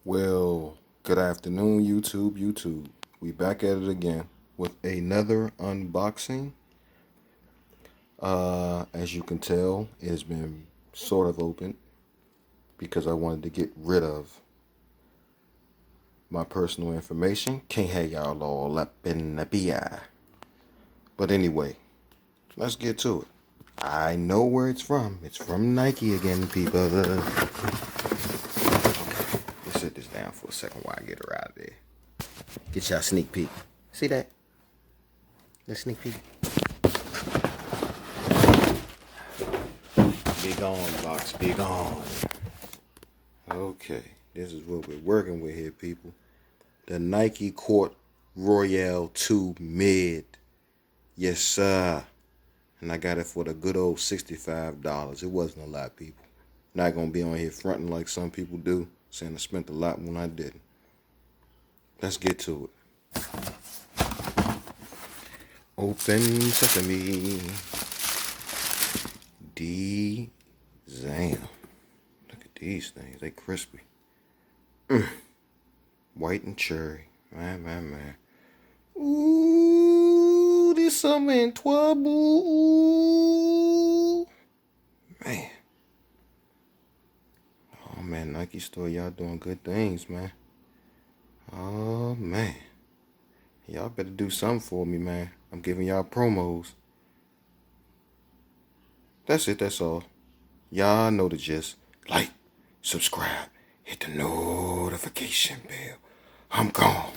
Well, good afternoon, YouTube. We back at it again with another unboxing. As you can tell, it has been sort of open because I wanted to get rid of my personal information. Can't have y'all all up in the BI. But anyway, let's get to it. I know where it's from. It's from Nike again, people. Okay, let's sit this down for a second while I get her out of there. Get y'all a sneak peek. See that? The sneak peek. Be gone, box. Be gone. Okay, this is what we're working with here, people. The Nike Court Royale 2 Mid. Yes, sir. And I got it for the good old $65. It wasn't a lot, people. Not going to be on here fronting like some people do, saying I spent a lot when I didn't. Let's get to it. Open sesame. Zam. Look at these things. They crispy. White and cherry. Man. Ooh, this something in trouble. Ooh. Man. Oh, man. Nike store, y'all doing good things, man. Oh, man. Y'all better do something for me, man. I'm giving y'all promos. That's it. That's all. Y'all know the gist. Like, subscribe, hit the notification bell. I'm gone.